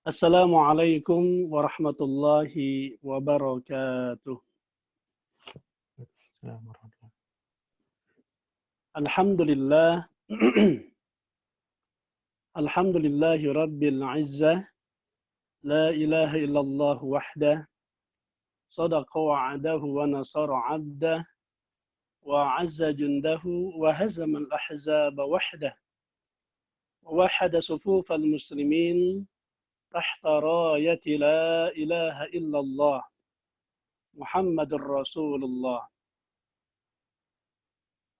Assalamualaikum warahmatullahi wabarakatuh. Assalamualaikum warahmatullahi. Alhamdulillah. Alhamdulillahi rabbil izzah. La ilaha illallah wahdah. Sadaqa wa'adahu wa nasara 'abdah. Wa 'azza jundahu wa hazama al-ahzaba wahdah. Wa wahada sufufal muslimin tahta rayati la ilaha illallah. Muhammadur Rasulullah.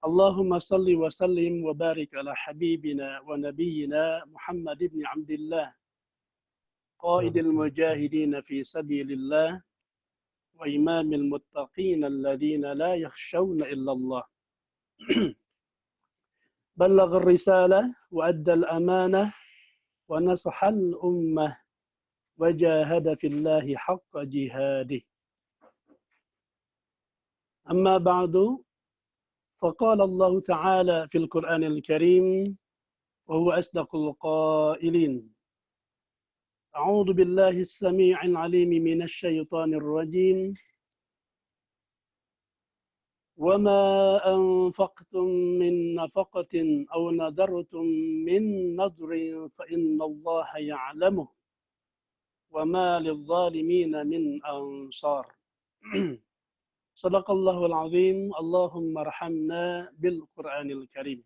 اللهم صل وسلم وبارك على حبيبنا ونبينا محمد بن عبد الله قائد المجاهدين في سبيل الله وإمام المتقين الذين لا يخشون إلا الله بلغ الرسالة وأدى الأمانة ونصح الأمة وجاهد في الله حق جهاده أما بعد فقال الله تعالى في القرآن الكريم وهو أصدق القائلين أعوذ بالله السميع العليم من الشيطان الرجيم وما أنفقتم من نفقة أو نذرتم من نذر فإن الله يعلمه وما للظالمين من أنصار صدق الله العظيم اللهم ارحمنا بالقرآن الكريم.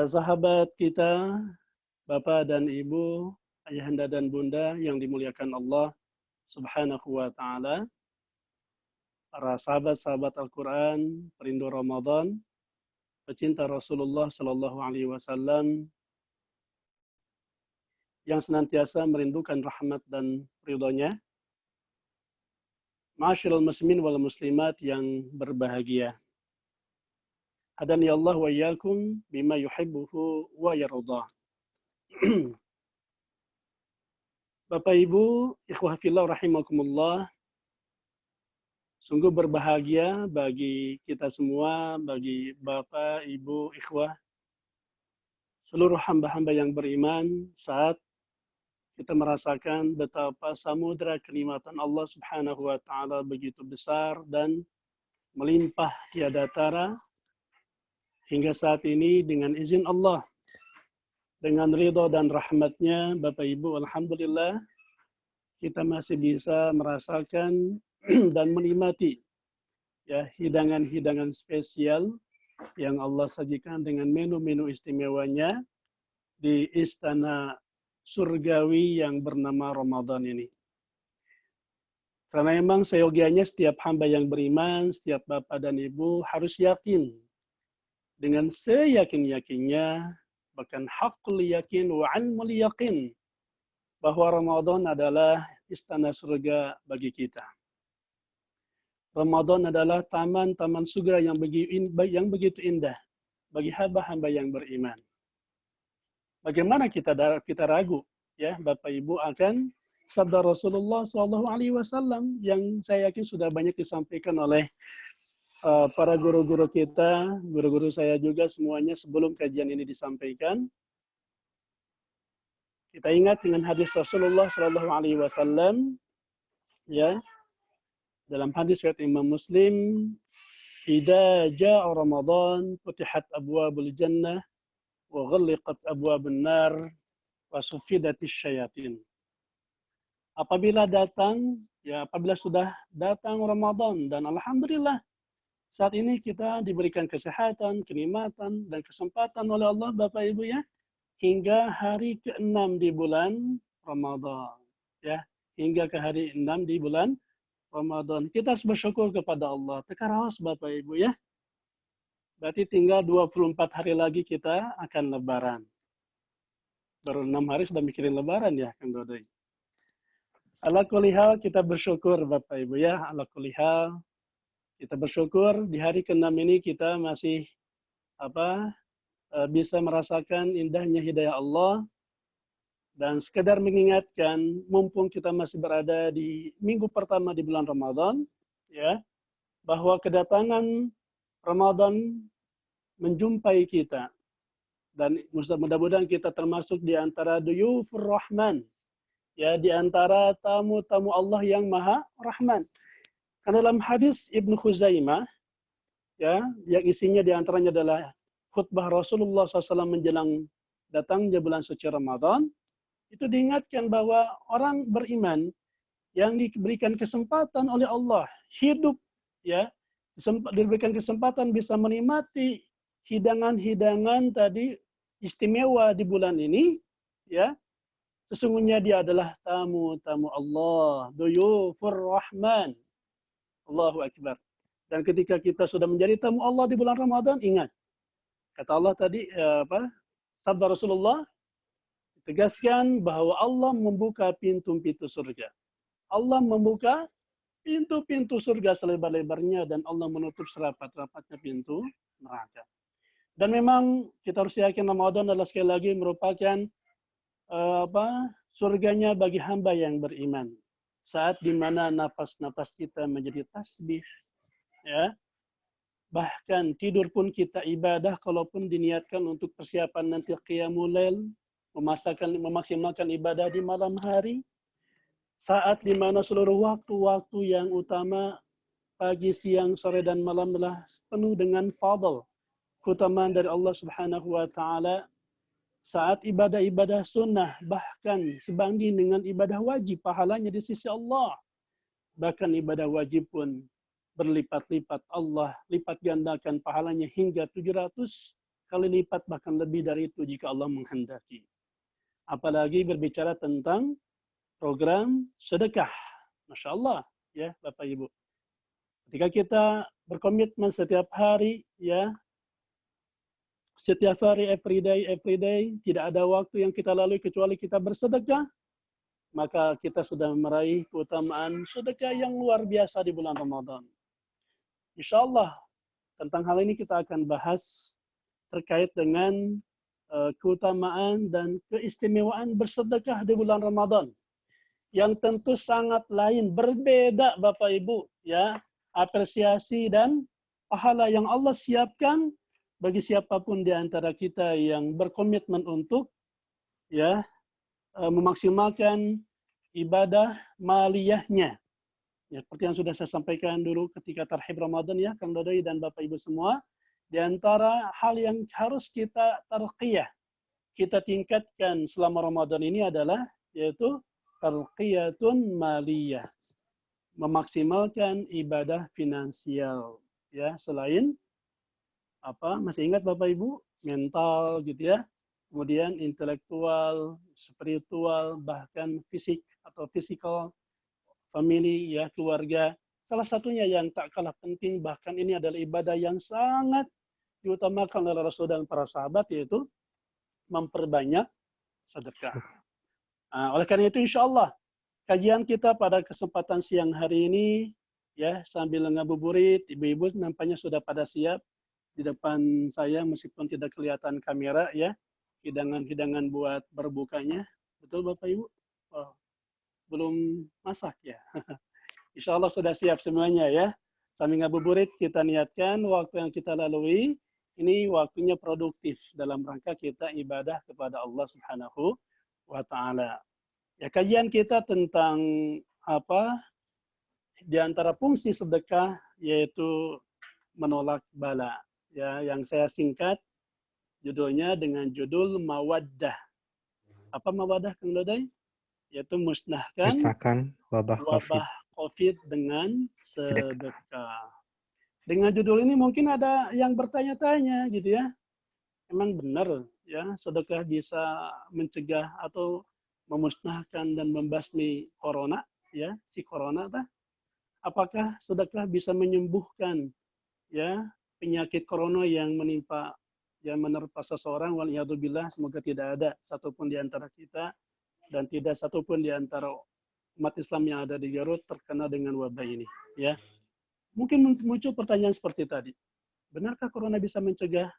Sahabat kita, Bapak dan Ibu, Ayahanda dan Bunda yang dimuliakan Allah Subhanahu wa Ta'ala, para sahabat-sahabat Al-Quran, perindu Ramadan, pecinta Rasulullah Sallallahu Alaihi Wasallam, yang senantiasa merindukan rahmat dan ridhonya, Ma'asyiral muslimin wal muslimat yang berbahagia. Hadani Allah wa iyyakum bima yuhibbuhu wa yardah. Bapak Ibu, ikhwah fillah rahimakumullah. Sungguh berbahagia bagi kita semua, bagi Bapak, Ibu, ikhwah, seluruh hamba-hamba yang beriman saat kita merasakan betapa samudra kenikmatan Allah Subhanahu wa Ta'ala begitu besar dan melimpah tiada tara hingga saat ini dengan izin Allah, dengan ridho dan rahmatnya, Bapak Ibu, alhamdulillah kita masih bisa merasakan dan menikmati ya hidangan-hidangan spesial yang Allah sajikan dengan menu-menu istimewanya di istana surgawi yang bernama Ramadan ini. Karena memang seyogianya setiap hamba yang beriman, setiap bapak dan ibu harus yakin dengan seyakin-yakinnya, bahkan haqqul yakin wa ilmul yakin, bahwa Ramadan adalah istana surga bagi kita. Ramadan adalah taman-taman surga yang begitu indah bagi hamba-hamba yang beriman. Bagaimana kita ragu, ya Bapak Ibu, akan sabda Rasulullah Shallallahu Alaihi Wasallam yang saya yakin sudah banyak disampaikan oleh para guru-guru kita, guru-guru saya juga semuanya sebelum kajian ini disampaikan. Kita ingat dengan hadis Rasulullah Shallallahu Alaihi Wasallam, ya, dalam hadis riwayat Imam Muslim, "Idza jaa Ramadan, futihat abwabul jannah, wa ghulliqat abwabun nar, wa suffidatis syayatin." Apabila sudah datang Ramadan, dan alhamdulillah saat ini kita diberikan kesehatan, kenikmatan, dan kesempatan oleh Allah Bapak Ibu ya, hingga hari ke-6 di bulan Ramadan. Ya, hingga ke hari 6 di bulan Ramadan. Kita harus bersyukur kepada Allah. Tekaraos Bapak Ibu ya. Berarti tinggal 24 hari lagi kita akan lebaran. Baru 6 hari sudah mikirin lebaran ya, Kang Dodoi. Ala kulli hal kita bersyukur Bapak Ibu ya. Ala kulli hal kita bersyukur di hari ke-6 ini kita masih bisa merasakan indahnya hidayah Allah, dan sekedar mengingatkan mumpung kita masih berada di minggu pertama di bulan Ramadan ya, bahwa kedatangan Ramadan menjumpai kita Dan mudah-mudahan kita termasuk di antara duyufur rahman, ya, di antara tamu-tamu Allah yang maha rahman. Karena dalam hadis Ibnu Khuzaimah, ya, yang isinya di antaranya adalah khutbah Rasulullah SAW menjelang datangnya bulan suci Ramadan, itu diingatkan bahwa orang beriman yang diberikan kesempatan oleh Allah hidup, ya, diberikan kesempatan bisa menikmati hidangan-hidangan tadi istimewa di bulan ini, ya, sesungguhnya dia adalah tamu-tamu Allah, duyufur rahman. Allahu akbar. Dan ketika kita sudah menjadi tamu Allah di bulan Ramadan, ingat kata Allah tadi, sabda Rasulullah tegaskan bahwa Allah membuka pintu-pintu surga. Allah membuka pintu-pintu surga selebar-lebarnya dan Allah menutup serapat-rapatnya pintu neraka. Dan memang kita harus yakin Ramadan adalah sekali lagi merupakan surganya bagi hamba yang beriman. Saat dimana nafas-nafas kita menjadi tasbih, ya. Bahkan tidur pun kita ibadah, kalaupun diniatkan untuk persiapan nanti qiyamul lail, memaksimalkan ibadah di malam hari. Saat dimana seluruh waktu-waktu yang utama, pagi, siang, sore, dan malam adalah penuh dengan fadl, keutamaan dari Allah Subhanahu wa Ta'ala. Saat ibadah-ibadah sunnah bahkan sebanding dengan ibadah wajib pahalanya di sisi Allah. Bahkan ibadah wajib pun berlipat-lipat, Allah lipat gandakan pahalanya hingga 700 kali lipat, bahkan lebih dari itu jika Allah menghendaki. Apalagi berbicara tentang program sedekah. Masya Allah, ya Bapak Ibu. Ketika kita berkomitmen setiap hari, ya, setiap hari, every day, tidak ada waktu yang kita lalui kecuali kita bersedekah, maka kita sudah meraih keutamaan sedekah yang luar biasa di bulan Ramadan. Insya Allah, tentang hal ini kita akan bahas terkait dengan keutamaan dan keistimewaan bersedekah di bulan Ramadan. Yang tentu sangat lain, berbeda Bapak Ibu, ya, apresiasi dan pahala yang Allah siapkan bagi siapapun di antara kita yang berkomitmen untuk, ya, memaksimalkan ibadah maliyahnya. Ya, seperti yang sudah saya sampaikan dulu ketika tarhib Ramadan, ya, Kang Dodoi dan Bapak Ibu semua, di antara hal yang harus kita tarqiyah, kita tingkatkan selama Ramadan ini adalah yaitu tarqiyatun maliyah, memaksimalkan ibadah finansial, ya, selain masih ingat Bapak Ibu, mental gitu, ya, kemudian intelektual, spiritual, bahkan fisik atau physical, family, ya, keluarga. Salah satunya yang tak kalah penting, bahkan ini adalah ibadah yang sangat diutamakan oleh Rasul dan para sahabat, yaitu memperbanyak sedekah. Oleh karena itu, insya Allah, kajian kita pada kesempatan siang hari ini, ya, sambil ngabuburit, ibu-ibu nampaknya sudah pada siap di depan saya, meskipun tidak kelihatan kamera, ya, hidangan-hidangan buat berbukanya. Betul Bapak Ibu? Oh, belum masak, ya. Insya Allah sudah siap semuanya, ya. Sambil ngabuburit kita niatkan waktu yang kita lalui ini waktunya produktif dalam rangka kita ibadah kepada Allah Subhanahu wa Ta'ala. Ya, kajian kita tentang di antara fungsi sedekah yaitu menolak bala, ya, yang saya singkat judulnya dengan judul mawaddah. Apa mawaddah, Kang Dodai? Yaitu musnahkan wabah COVID dengan sedekah. Dengan judul ini mungkin ada yang bertanya-tanya gitu, ya. Emang benar, ya, sedekah bisa mencegah atau memusnahkan dan membasmi corona, ya, si corona tah? Apakah sedekah bisa menyembuhkan, ya, penyakit corona yang menimpa, yang menerpa seseorang? Waliyadzubillah, semoga tidak ada satupun di antara kita dan tidak satupun di antara umat Islam yang ada di Garut terkena dengan wabah ini, ya. Mungkin muncul pertanyaan seperti tadi. Benarkah corona bisa mencegah,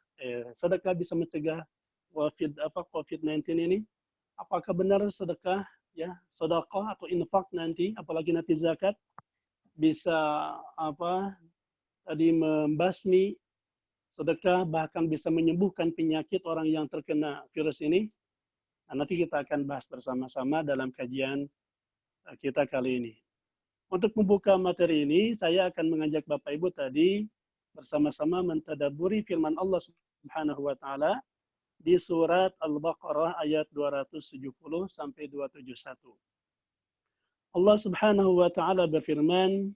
sedekah bisa mencegah COVID-19 ini? Apakah benar sedekah, ya, sedekah atau infak nanti, apalagi nanti zakat, bisa membasmi sedekah bahkan bisa menyembuhkan penyakit orang yang terkena virus ini. Nah, nanti kita akan bahas bersama-sama dalam kajian kita kali ini. Untuk membuka materi ini, saya akan mengajak Bapak Ibu tadi bersama-sama mentadabburi firman Allah Subhanahu wa taala di surat Al-Baqarah ayat 270 sampai 271. Allah Subhanahu wa taala berfirman,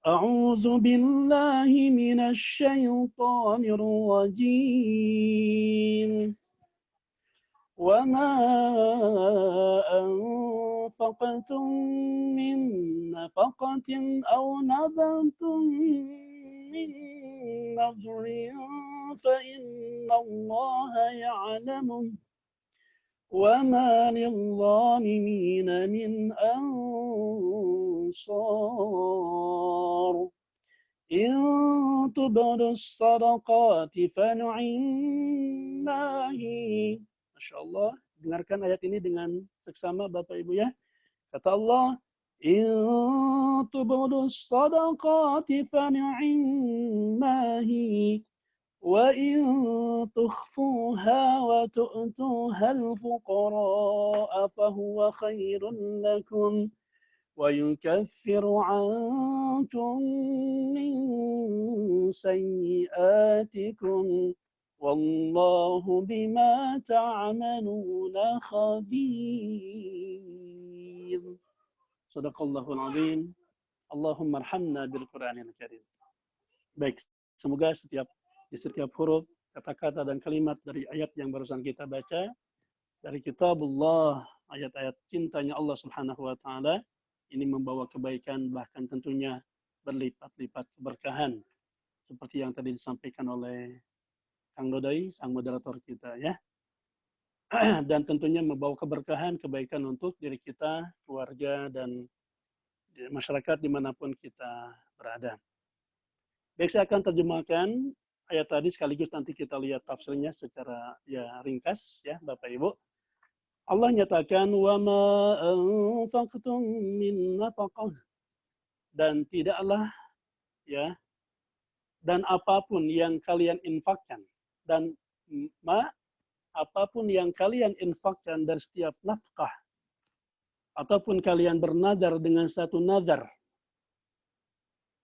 A'udzu billahi minasy syaithanir rajim. وما أنفقتم من نفقة أو نذرتم من نذر فإن الله يعلمه وما للظالمين من أنصار إن تبدوا الصدقات فنعماه. Masya Allah, dengarkan ayat ini dengan seksama Bapak Ibu ya. Kata Allah, In tubudus sadaqati fani'immahi wa in tukhfuha wa tu'tuha al-fuqara'a fahuwa khairun lakum wa yukaffiru 'ankum min sayyi'atikum Wallahu bima ta'amaluna khabir. Sadaqallahul azim. Allahumma arhamna bil Qur'anil karim. Baik, semoga di setiap huruf, kata-kata dan kalimat dari ayat yang barusan kita baca dari kitabullah, ayat-ayat cintanya Allah Subhanahu wa taala ini membawa kebaikan, bahkan tentunya berlipat-lipat keberkahan seperti yang tadi disampaikan oleh Kang Dodoi, sang moderator kita ya. Dan tentunya membawa keberkahan, kebaikan untuk diri kita, keluarga, dan masyarakat dimanapun kita berada. Baik, saya akan terjemahkan ayat tadi sekaligus nanti kita lihat tafsirnya secara ya ringkas ya Bapak Ibu. Allah nyatakan wa ma anfaqtum min nafaqah, dan tidaklah ya, dan apapun yang kalian infakkan, dan apapun yang kalian infakkan dari setiap nafkah, ataupun kalian bernazar dengan satu nazar.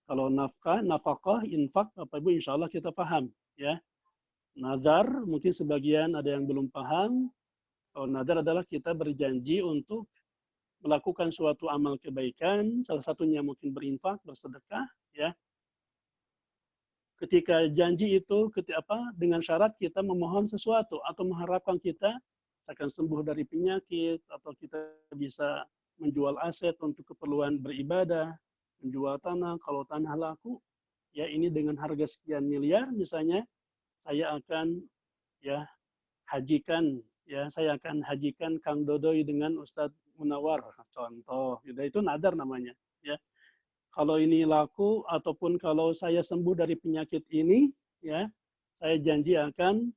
Kalau nafkah, infak, Bapak Ibu insya Allah kita paham. Ya. Nazar, mungkin sebagian ada yang belum paham. Kalau nazar adalah kita berjanji untuk melakukan suatu amal kebaikan, salah satunya mungkin berinfak, bersedekah. Ya. Ketika janji itu dengan syarat kita memohon sesuatu atau mengharapkan kita akan sembuh dari penyakit, atau kita bisa menjual aset untuk keperluan beribadah, menjual tanah, kalau tanah laku, ya ini dengan harga sekian miliar misalnya, saya akan ya hajikan, ya saya akan hajikan Kang Dodoi dengan Ustadz Munawar, contoh, itu nadar namanya, ya. Kalau ini laku ataupun kalau saya sembuh dari penyakit ini, ya, saya janji akan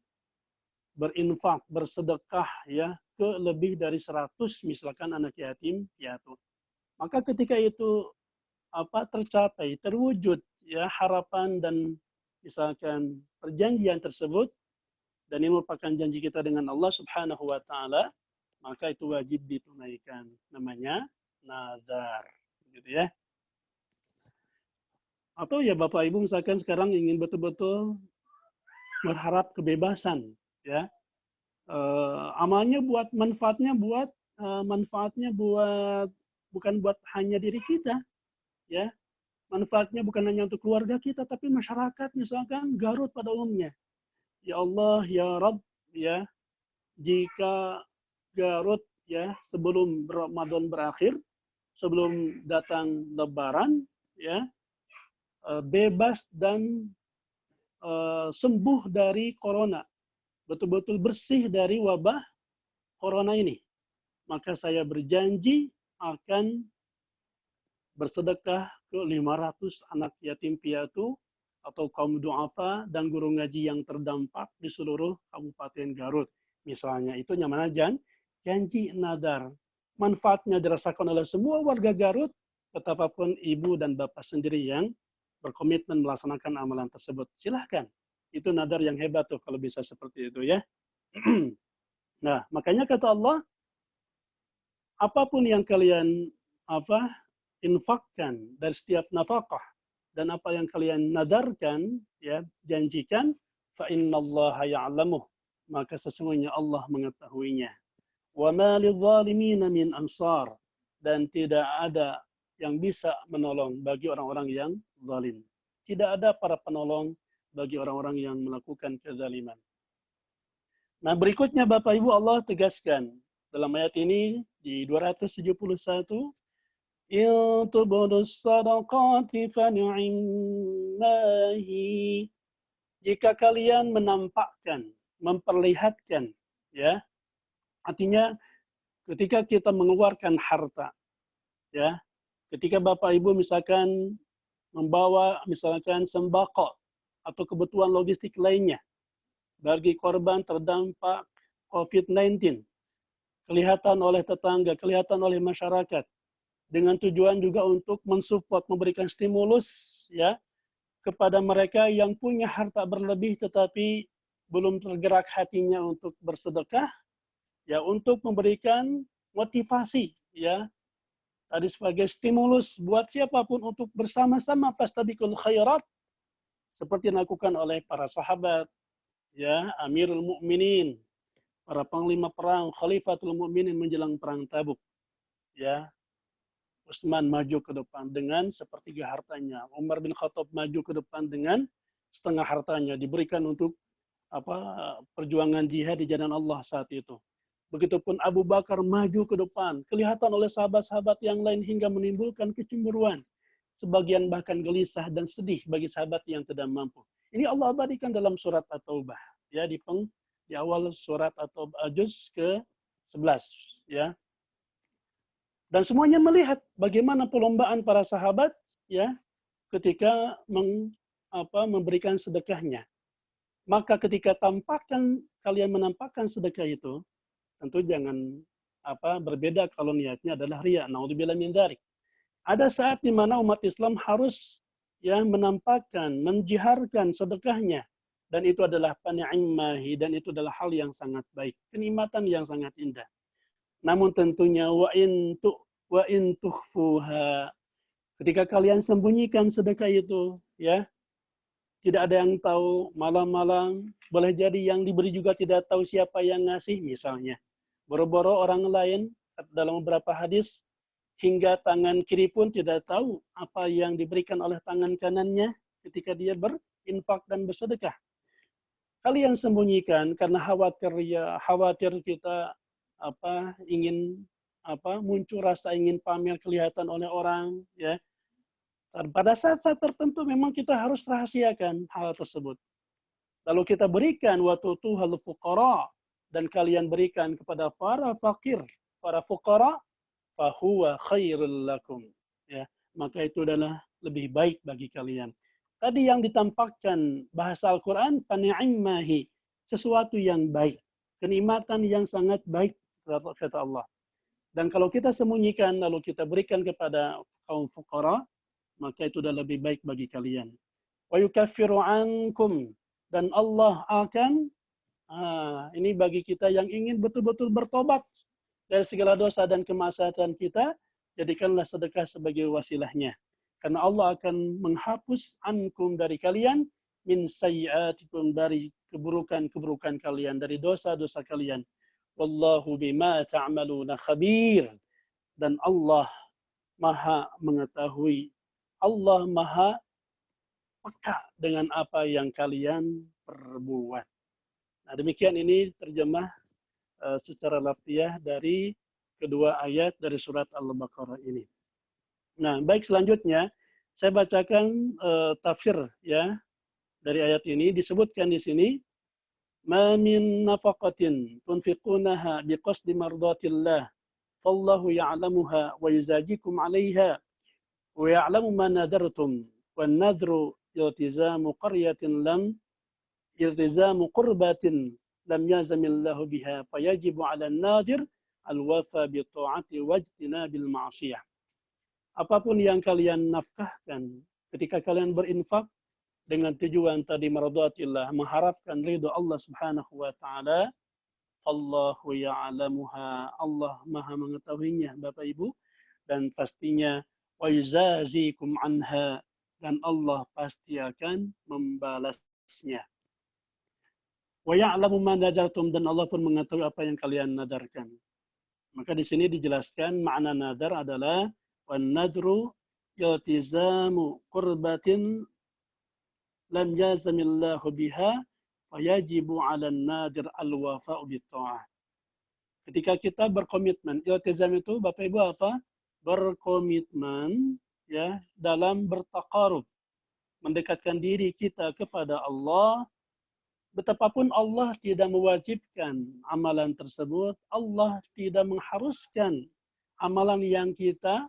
berinfak, bersedekah ya ke lebih dari 100 misalkan anak yatim piatu. Maka ketika itu tercapai, terwujud ya harapan dan misalkan perjanjian tersebut, dan ini merupakan janji kita dengan Allah Subhanahu wa taala, maka itu wajib ditunaikan. Namanya nazar, gitu ya. Atau ya Bapak Ibu misalkan sekarang ingin betul-betul berharap kebebasan, ya. Amalnya manfaatnya buat bukan buat hanya diri kita, ya. Manfaatnya bukan hanya untuk keluarga kita, tapi masyarakat misalkan Garut pada umumnya. Ya Allah, ya Rabb, ya, jika Garut ya sebelum Ramadan berakhir, sebelum datang Lebaran, ya, bebas dan sembuh dari corona, betul-betul bersih dari wabah corona ini, maka saya berjanji akan bersedekah ke 500 anak yatim piatu atau kaum du'afa dan guru ngaji yang terdampak di seluruh Kabupaten Garut. Misalnya itu nyaman aja, janji nadar. Manfaatnya dirasakan oleh semua warga Garut, betapapun ibu dan bapak sendiri yang berkomitmen melaksanakan amalan tersebut. Silahkan. Itu nadar yang hebat tuh kalau bisa seperti itu ya. Nah, makanya kata Allah, apapun yang kalian infakkan dari setiap nafkah dan apa yang kalian nadarkan, ya, janjikan, fa innallaha ya'lamuh, maka sesungguhnya Allah mengetahuinya. Wa ma lidzalimina min ansar, dan tidak ada yang bisa menolong bagi orang-orang yang zalim. Tidak ada para penolong bagi orang-orang yang melakukan kezaliman. Nah, berikutnya Bapak Ibu, Allah tegaskan dalam ayat ini di 271, in tubdus sadaqati fa ni'mahi, jika kalian menampakkan, memperlihatkan, ya, artinya ketika kita mengeluarkan harta, ya, ketika Bapak Ibu misalkan membawa misalkan sembako atau kebutuhan logistik lainnya bagi korban terdampak COVID-19, kelihatan oleh tetangga, kelihatan oleh masyarakat, dengan tujuan juga untuk mensupport, memberikan stimulus, ya, kepada mereka yang punya harta berlebih tetapi belum tergerak hatinya untuk bersedekah, ya, untuk memberikan motivasi, ya, tadi sebagai stimulus buat siapapun untuk bersama-sama fastabiqul khairat, seperti dilakukan oleh para sahabat, ya, Amirul Mukminin, para panglima perang, Khalifatul Mukminin menjelang perang Tabuk, ya. Utsman maju ke depan dengan sepertiga hartanya, Umar bin Khattab maju ke depan dengan setengah hartanya, diberikan untuk perjuangan jihad di jalan Allah saat itu. Begitupun Abu Bakar maju ke depan, kelihatan oleh sahabat-sahabat yang lain hingga menimbulkan kecemburuan. Sebagian bahkan gelisah dan sedih bagi sahabat yang tidak mampu. Ini Allah abadikan dalam surat At-Taubah, ya, di awal surat At-Taubah juz ke-11, ya. Dan semuanya melihat bagaimana perlombaan para sahabat, ya, ketika memberikan sedekahnya. Maka ketika kalian menampakkan sedekah itu, tentu jangan berbeda kalau niatnya adalah riya. Naudzubillah min dzalik. Ada saat di mana umat Islam harus, ya, menampakkan, menjiharkan sedekahnya, dan itu adalah pani'immahi, dan itu adalah hal yang sangat baik, kenikmatan yang sangat indah. Namun tentunya wa in tukhfuha, ketika kalian sembunyikan sedekah itu, ya, tidak ada yang tahu, malam-malam boleh jadi yang diberi juga tidak tahu siapa yang ngasih misalnya. Boro-boro orang lain, dalam beberapa hadis, hingga tangan kiri pun tidak tahu apa yang diberikan oleh tangan kanannya ketika dia berinfak dan bersedekah. Kalian sembunyikan karena khawatir kita ingin muncul rasa ingin pamer, kelihatan oleh orang, ya. Dan pada saat-saat tertentu memang kita harus rahasiakan hal tersebut. Lalu kita berikan waktu tuhal fuqara, dan kalian berikan kepada para fakir, para fuqara, fahuwa khairul lakum, ya, maka itu adalah lebih baik bagi kalian. Tadi yang ditampakkan bahasa Al-Quran, pani'immahi, sesuatu yang baik, kenikmatan yang sangat baik, kata Allah. Dan kalau kita sembunyikan lalu kita berikan kepada kaum fuqara, maka itu sudah lebih baik bagi kalian. Wa yukaffiru ankum, dan Allah akan, ini bagi kita yang ingin betul-betul bertobat dari segala dosa dan kemaksiatan kita, jadikanlah sedekah sebagai wasilahnya. Karena Allah akan menghapus ankum, dari kalian, min sayyi'atikum, dari keburukan-keburukan kalian, dari dosa-dosa kalian. Wallahu bima ta'maluna khabir, dan Allah Maha mengetahui, Allah Maha peka dengan apa yang kalian perbuat. Nah, demikian ini terjemah secara lafziah dari kedua ayat dari surat Al-Baqarah ini. Nah, baik, selanjutnya saya bacakan tafsir, ya, dari ayat ini. Disebutkan di sini, ma min nafaqatin tunfiqunaha biqasdi mardatillah fallahu ya'lamuha wa yuzajikum 'alaiha wa ya'lamu ma nadartum wan nadru iltizamu qurbatin lam yazamillahu biha fayajibu 'ala an-nadir al-wafa bi ta'ati wajtinabil ma'siyah. Apapun yang kalian nafkahkan ketika kalian berinfak dengan tujuan tadi mardhatillah, mengharapkan ridho Allah Subhanahu wa taala, Allahu ya'lamuha, Allah Maha mengetahuinya Bapak Ibu, dan pastinya wa yuzazikum anha, dan Allah pasti akan membalasnya. Wa ya'lamu ma nadartum, dan Allah pun mengetahui apa yang kalian nadarkan. Maka di sini dijelaskan makna nadar adalah wan nadru iltizamu qurbatin lam yazamillahu biha fayajibu 'alan nadir al-wafa'u bit-tha'ah. Ketika kita berkomitmen, iltizam itu Bapak Ibu apa? Berkomitmen ya dalam bertaqarrub, mendekatkan diri kita kepada Allah. Betapapun Allah tidak mewajibkan amalan tersebut, Allah tidak mengharuskan amalan yang kita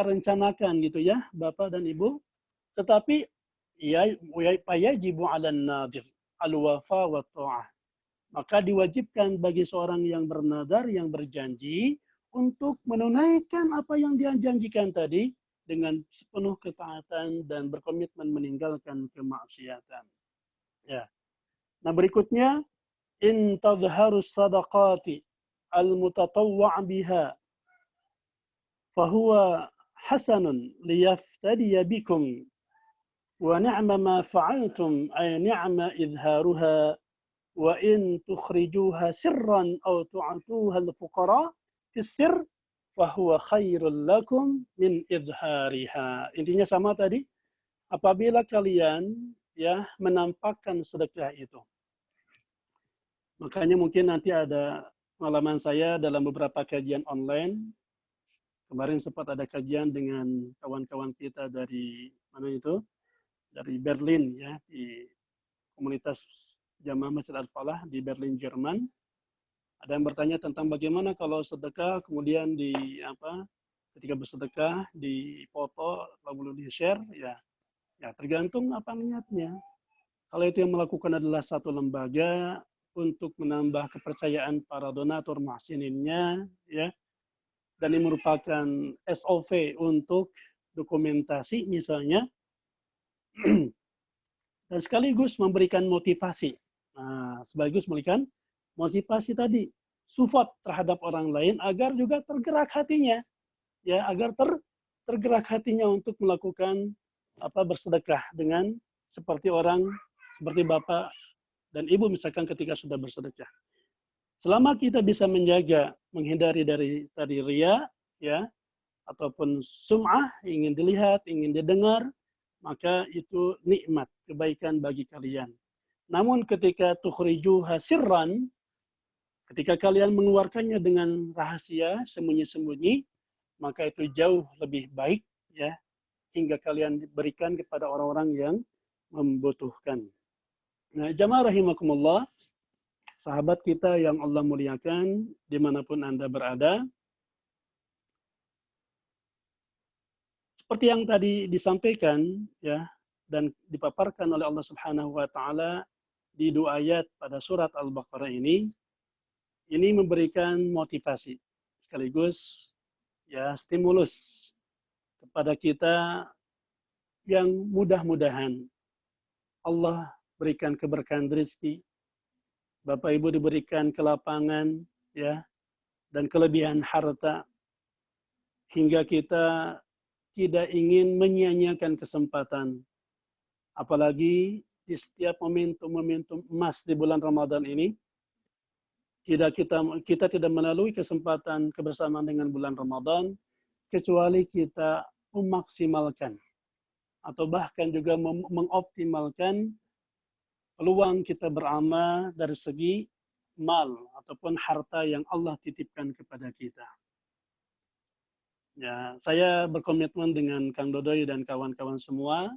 rencanakan gitu ya, Bapak dan Ibu. Tetapi ya yajibu 'alan nadir al-wafa wa ta'ah. Maka diwajibkan bagi seorang yang bernadar, yang berjanji untuk menunaikan apa yang dia janjikan tadi dengan sepenuh ketaatan dan berkomitmen meninggalkan kemaksiatan. Ya. Nah, berikutnya in tadhharus sadaqati al-mutatawwa' biha fahuwa hasanun liyaftadiya bikum wa ni'ma ma fa'altum ay ni'ma idharuha wa in tukhrijuha sirran aw tu'atuha al-fuqara fi sirr fahuwa khairul lakum min idhariha. Intinya sama tadi, apabila kalian ya menampakkan sedekah itu. Makanya mungkin nanti ada pengalaman saya dalam beberapa kajian online. Kemarin sempat ada kajian dengan kawan-kawan kita dari mana itu? Dari Berlin ya, di komunitas Jamaah Masjid Al-Falah di Berlin, Jerman. Ada yang bertanya tentang bagaimana kalau sedekah kemudian ketika bersedekah dipoto lalu di-share ya. Ya, tergantung apa niatnya. Kalau itu yang melakukan adalah satu lembaga untuk menambah kepercayaan para donatur muhsininnya, ya, dan ini merupakan SOV untuk dokumentasi misalnya, dan sekaligus memberikan motivasi. Nah, sekaligus memberikan motivasi tadi, support terhadap orang lain agar juga tergerak hatinya, ya, agar tergerak hatinya untuk melakukan bersedekah dengan seperti Bapak dan Ibu misalkan ketika sudah bersedekah. Selama kita bisa menjaga, menghindari dari tadi riya, ya, ataupun sum'ah, ingin dilihat, ingin didengar, maka itu nikmat, kebaikan bagi kalian. Namun ketika tukhrijuha sirran, ketika kalian mengeluarkannya dengan rahasia, sembunyi-sembunyi, maka itu jauh lebih baik, ya, hingga kalian berikan kepada orang-orang yang membutuhkan. Nah, jamaah rahimakumullah, sahabat kita yang Allah muliakan, dimanapun Anda berada, seperti yang tadi disampaikan, ya, dan dipaparkan oleh Allah Subhanahu wa Ta'ala di 2 ayat pada surat Al-Baqarah ini memberikan motivasi, sekaligus ya stimulus kepada kita yang mudah-mudahan Allah berikan keberkahan rezeki, Bapak Ibu diberikan kelapangan, ya, dan kelebihan harta, hingga kita tidak ingin menyia-nyiakan kesempatan. Apalagi di setiap momentum-momentum emas di bulan Ramadan ini, kita tidak melalui kesempatan kebersamaan dengan bulan Ramadan, kecuali kita memaksimalkan atau bahkan juga mengoptimalkan peluang kita beramal dari segi mal ataupun harta yang Allah titipkan kepada kita. Ya, saya berkomitmen dengan Kang Dodoy dan kawan-kawan semua,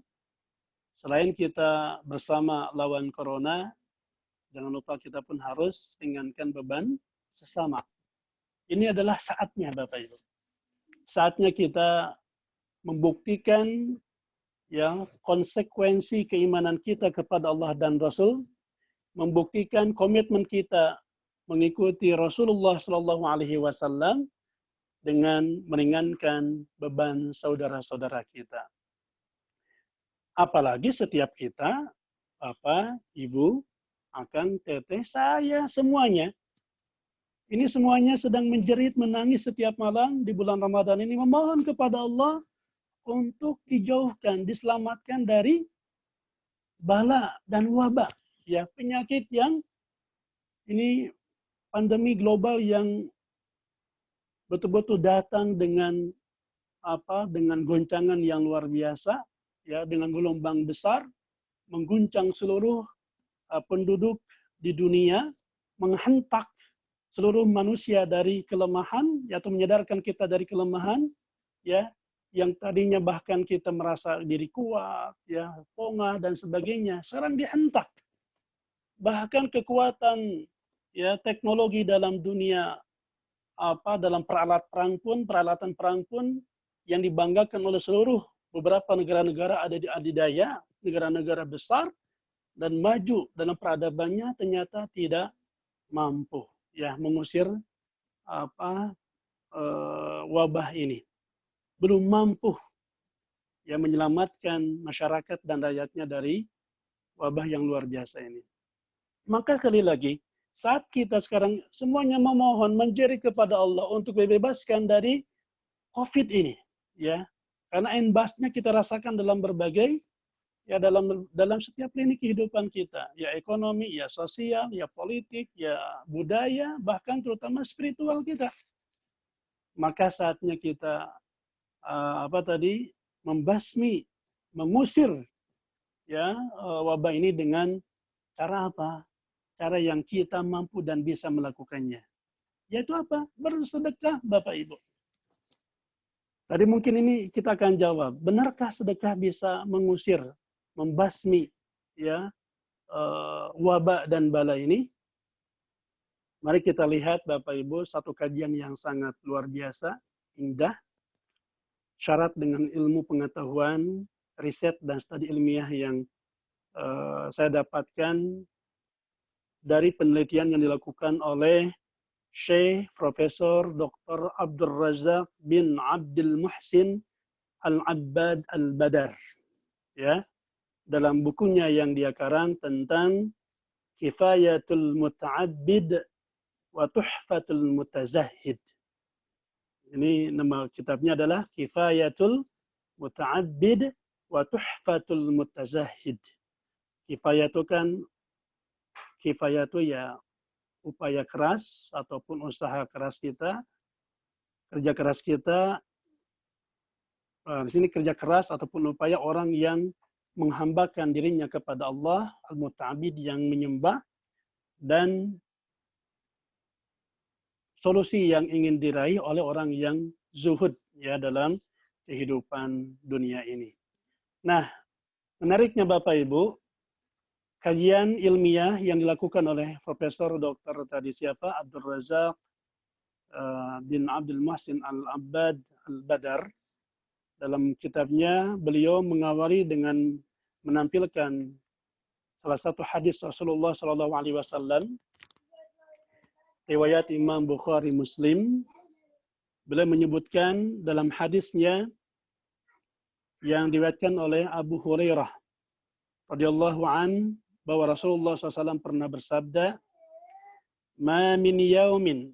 selain kita bersama lawan corona, jangan lupa kita pun harus ringankan beban sesama. Ini adalah saatnya Bapak Ibu. Saatnya kita membuktikan ya konsekuensi keimanan kita kepada Allah dan Rasul, membuktikan komitmen kita mengikuti Rasulullah SAW dengan meringankan beban saudara-saudara kita. Apalagi setiap kita, Bapak, Ibu, akan teteh, saya, semuanya. Ini semuanya sedang menjerit, menangis setiap malam di bulan Ramadan ini, memohon kepada Allah untuk dijauhkan, diselamatkan dari bala dan wabah. Ya, penyakit yang ini pandemi global yang betul-betul datang dengan dengan goncangan yang luar biasa, ya, dengan gelombang besar, mengguncang seluruh penduduk di dunia, menghentak seluruh manusia dari kelemahan, atau menyadarkan kita dari kelemahan, ya, yang tadinya bahkan kita merasa diri kuat, ya, pongah dan sebagainya, sekarang dihentak. Bahkan kekuatan, ya, teknologi dalam dunia dalam peralatan perang pun yang dibanggakan oleh seluruh beberapa negara-negara ada di adidaya, negara-negara besar dan maju dalam peradabannya, ternyata tidak mampu, ya, mengusir wabah ini. Belum mampu, ya, menyelamatkan masyarakat dan rakyatnya dari wabah yang luar biasa ini. Maka sekali lagi, saat kita sekarang semuanya memohon, menjerit kepada Allah untuk dibebaskan dari COVID ini, ya, karena imbasnya kita rasakan dalam berbagai, ya, dalam setiap lini kehidupan kita, ya, ekonomi, ya, sosial, ya, politik, ya, budaya, bahkan terutama spiritual kita. Maka saatnya kita membasmi, mengusir, ya, wabah ini dengan cara apa? Cara yang kita mampu dan bisa melakukannya. Yaitu apa? Bersedekah, Bapak Ibu. Tadi mungkin ini kita akan jawab, benarkah sedekah bisa mengusir, membasmi, ya, wabah dan bala ini? Mari kita lihat, Bapak Ibu, satu kajian yang sangat luar biasa, indah, syarat dengan ilmu pengetahuan, riset dan studi ilmiah yang saya dapatkan dari penelitian yang dilakukan oleh Syekh Profesor Dr. Abdul Razak bin Abdul Muhsin Al-Abbad Al-Badar, ya, dalam bukunya yang dia karang tentang Kifayatul Muta'abbid wa Tuhfatul Mutazahid. Ini nama kitabnya adalah Kifayatul Muta'abbid wa Tuhfatul Mutazahid. Kifayah itu ya upaya keras ataupun usaha keras kita, kerja keras kita. Di sini kerja keras ataupun upaya orang yang menghambakan dirinya kepada Allah, al-muta'abbid, yang menyembah, dan solusi yang ingin diraih oleh orang yang zuhud, ya, dalam kehidupan dunia ini. Nah, menariknya Bapak Ibu, kajian ilmiah yang dilakukan oleh Profesor Dr. tadi siapa? Abdul Razak bin Abdul Muhsin Al-Abbad Al-Badar, dalam kitabnya beliau mengawali dengan menampilkan salah satu hadis Rasulullah SAW, riwayat Imam Bukhari Muslim. Beliau menyebutkan dalam hadisnya yang diriwayatkan oleh Abu Hurairah radhiyallahu an, bahwa Rasulullah SAW pernah bersabda, "Ma min yaumin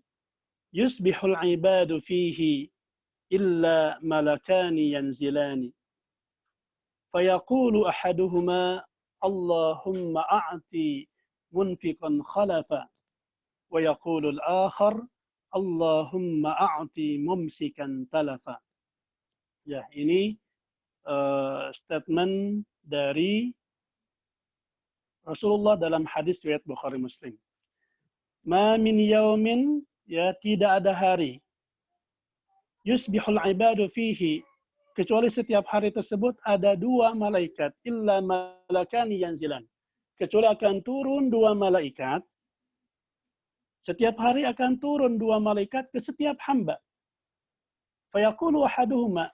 yusbihul ibadu fihi illa malakani yanzilani. Fayaqulu ahaduhuma Allahumma a'ti munfiqan khalafa. Wa yaqulu al-akhar Allahumma a'ti mumsikan talafa." Ya, ini statement dari Rasulullah dalam hadis riwayat Bukhari Muslim. Ma min yaumin, ya, tidak ada hari, yusbihul ibadu fihi, kecuali setiap hari tersebut ada dua malaikat, illa malakani yanzilan, kecuali akan turun dua malaikat. Setiap hari akan turun dua malaikat ke setiap hamba. Fayaqulu ahaduhuma,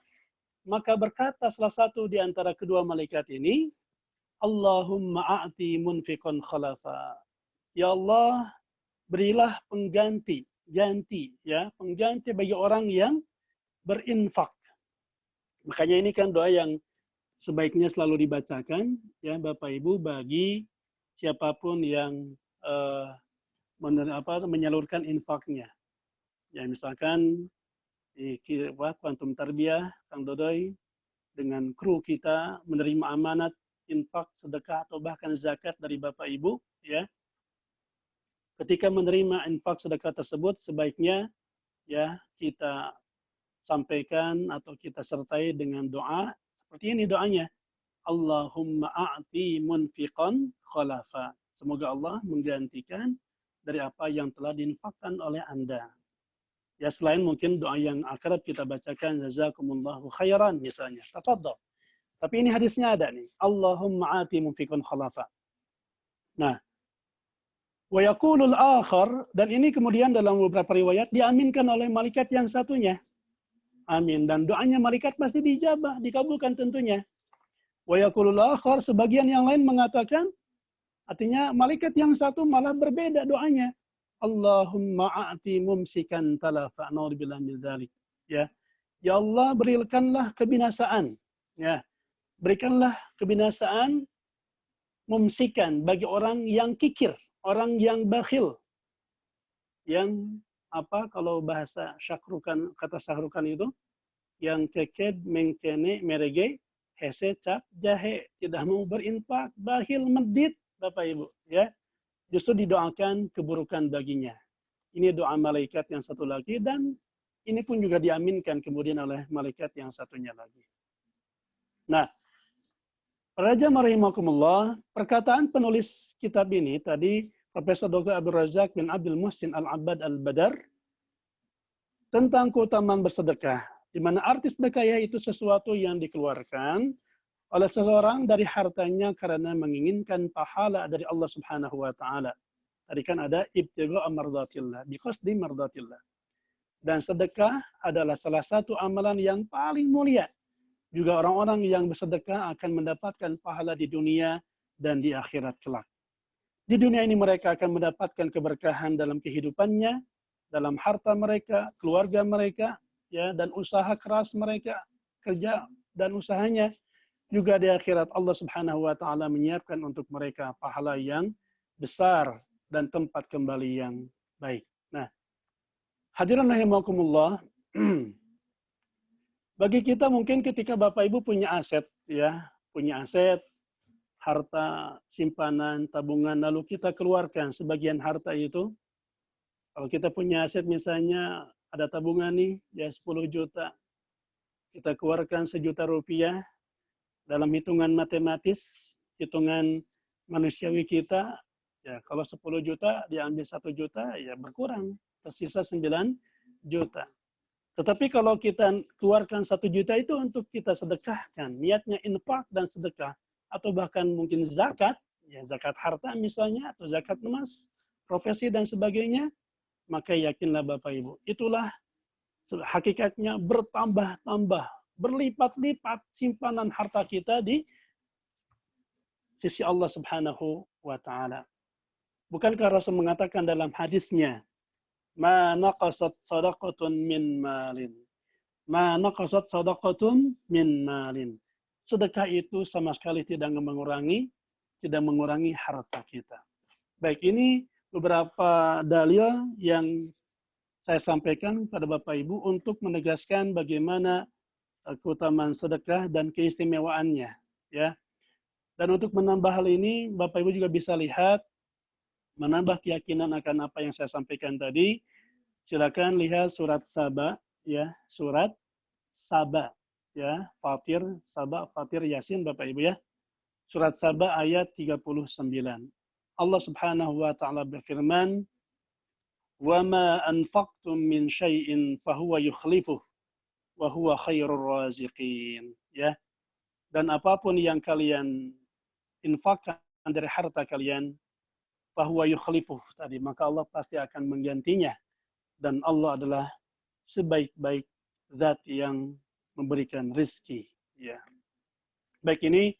maka berkata salah satu di antara kedua malaikat ini, Allahumma a'ti munfiqan khalafa. Ya Allah, berilah pengganti bagi orang yang berinfak. Makanya ini kan doa yang sebaiknya selalu dibacakan ya Bapak Ibu bagi siapapun yang menyalurkan infaknya. Ya misalkan di Kuantum Tarbiyah Kang Dodoy dengan kru kita menerima amanat infak, sedekah atau bahkan zakat dari Bapak Ibu ya. Ketika menerima infak sedekah tersebut sebaiknya ya kita sampaikan atau kita sertai dengan doa seperti ini doanya. Allahumma a'ti munfiqan khalafa. Semoga Allah menggantikan dari apa yang telah diinfakkan oleh Anda. Ya selain mungkin doa yang akrab kita bacakan jazakumullahu khairan misalnya. Tafadhol. Tapi ini hadisnya ada nih. Allahumma a'ti munfiqan khalafa. Nah, wa yaqulul akhar, dan ini kemudian dalam beberapa riwayat diaminkan oleh malaikat yang satunya. Amin. Dan doanya malaikat pasti dijabah, dikabulkan tentunya. Wa yaqulul akhar, sebagian yang lain mengatakan, artinya malaikat yang satu malah berbeda doanya. Allahumma a'ti mumsikan talafa. Na'udzubillah min dzalik. Ya. Ya Allah, berikanlah kebinasaan. Ya. Berikanlah kebinasaan mumsikan bagi orang yang kikir, orang yang bakhil. Yang apa kalau bahasa syakrukan, kata syakrukan itu yang keked mengkene merege hese cap jahe, tidak mau berinfak, bakhil medit Bapak Ibu ya. Justru didoakan keburukan baginya. Ini doa malaikat yang satu lagi dan ini pun juga diaminkan kemudian oleh malaikat yang satunya lagi. Nah, para jamaah rahimakumullah, perkataan penulis kitab ini tadi Profesor Dr. Abdul Razak bin Abdul Muhsin Al-Abbad Al-Badar tentang keutamaan bersedekah, di mana arti sedekah itu sesuatu yang dikeluarkan oleh seseorang dari hartanya karena menginginkan pahala dari Allah Subhanahu wa taala. Tadi kan ada ibtigha mardatillah, biqasdi mardatillah. Dan sedekah adalah salah satu amalan yang paling mulia. Juga orang-orang yang bersedekah akan mendapatkan pahala di dunia dan di akhirat kelak. Di dunia ini mereka akan mendapatkan keberkahan dalam kehidupannya, dalam harta mereka, keluarga mereka, ya, dan usaha keras mereka, kerja dan usahanya. Juga di akhirat Allah Subhanahu wa taala menyiapkan untuk mereka pahala yang besar dan tempat kembali yang baik. Nah, hadirin rahimakumullah, bagi kita mungkin ketika Bapak Ibu punya aset ya, punya aset, harta, simpanan, tabungan, lalu kita keluarkan sebagian harta itu. Kalau kita punya aset misalnya ada tabungan nih ya 10 juta. Kita keluarkan 1 juta rupiah. Dalam hitungan matematis, hitungan manusiawi kita, ya kalau 10 juta diambil 1 juta, ya berkurang, tersisa 9 juta. Tetapi kalau kita keluarkan 1 juta itu untuk kita sedekahkan, niatnya infak dan sedekah, atau bahkan mungkin zakat, ya zakat harta misalnya, atau zakat emas, profesi dan sebagainya, maka yakinlah Bapak Ibu, itulah hakikatnya bertambah-tambah, berlipat-lipat simpanan harta kita di sisi Allah Subhanahu wa taala. Bukankah Rasul mengatakan dalam hadisnya, "Ma naqasat shadaqatun min malin." Ma naqasat shadaqatun min malin. Sedekah itu sama sekali tidak mengurangi harta kita. Baik, ini beberapa dalil yang saya sampaikan pada Bapak Ibu untuk menegaskan bagaimana keutamaan sedekah dan keistimewaannya, ya. Dan untuk menambah hal ini, Bapak Ibu juga bisa lihat, menambah keyakinan akan apa yang saya sampaikan tadi. Silakan lihat surat Saba, ya, surat Saba, ya, Fatir, Saba, Fatir, Yasin, Bapak Ibu ya. Surat Saba ayat 39. Allah Subhanahu wa taala berfirman, "Wa ma anfaqtum min syai'in fahuwa yukhlifuh wa huwa khairur raziqin." Ya. Dan apapun yang kalian infakkan dari harta kalian, fahuwa yukhlifuh tadi, maka Allah pasti akan menggantinya. Dan Allah adalah sebaik-baik zat yang memberikan rizki. Ya. Baik, ini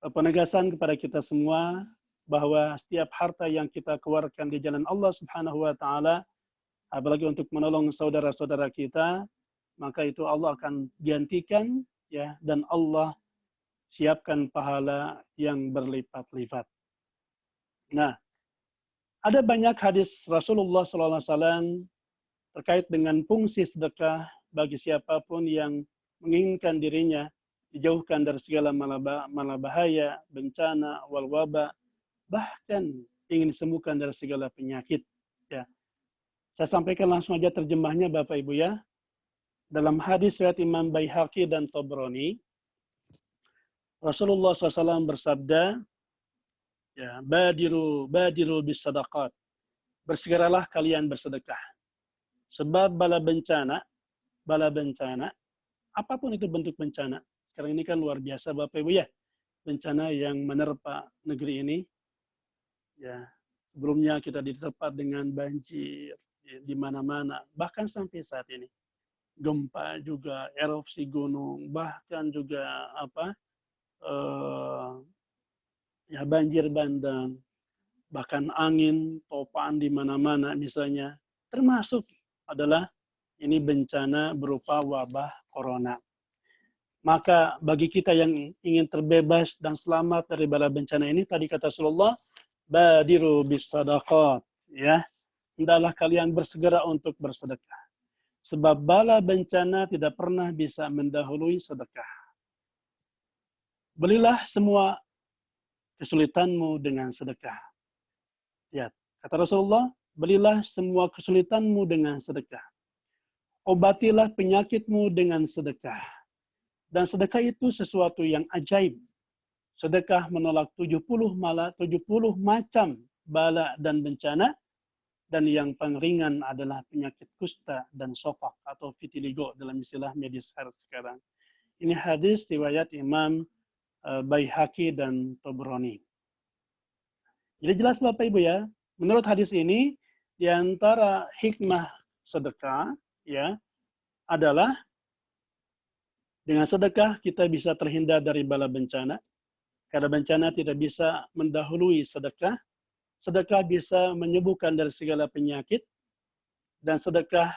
penegasan kepada kita semua bahwa setiap harta yang kita keluarkan di jalan Allah Subhanahu wa taala, apalagi untuk menolong saudara-saudara kita, maka itu Allah akan gantikan, ya, dan Allah siapkan pahala yang berlipat-lipat. Nah, ada banyak hadis Rasulullah SAW terkait dengan fungsi sedekah bagi siapapun yang menginginkan dirinya dijauhkan dari segala malabahaya, bencana, wal waba, bahkan ingin disembuhkan dari segala penyakit. Ya, saya sampaikan langsung aja terjemahnya Bapak Ibu ya. Dalam hadis riwayat Imam Baihaqi dan Tabrani, Rasulullah SAW bersabda, ya, badiru bis sadaqat. Bersegeralah kalian bersedekah. Sebab bala bencana, apapun itu bentuk bencana. Sekarang ini kan luar biasa Bapak Ibu ya. Bencana yang menerpa negeri ini. Ya, sebelumnya kita diterpa dengan banjir ya, di mana-mana, bahkan sampai saat ini. Gempa juga, erupsi gunung, bahkan juga ya banjir bandang, bahkan angin, topaan di mana-mana misalnya, termasuk adalah ini bencana berupa wabah corona. Maka bagi kita yang ingin terbebas dan selamat dari bala bencana ini, tadi kata Rasulullah, badiru bis sadaqat, ya. Hendaklah kalian bersegera untuk bersedekah. Sebab bala bencana tidak pernah bisa mendahului sedekah. Belilah semua kesulitanmu dengan sedekah. Ya, kata Rasulullah, belilah semua kesulitanmu dengan sedekah. Obatilah penyakitmu dengan sedekah. Dan sedekah itu sesuatu yang ajaib. Sedekah menolak 70 macam bala dan bencana. Dan yang paling ringan adalah penyakit kusta dan sofak atau vitiligo dalam istilah medis sekarang. Ini hadis riwayat Imam Baihaqi dan Tabrani. Jadi jelas Bapak Ibu ya, menurut hadis ini di antara hikmah sedekah ya adalah dengan sedekah kita bisa terhindar dari bala bencana. Karena bencana tidak bisa mendahului sedekah. Sedekah bisa menyembuhkan dari segala penyakit. Dan sedekah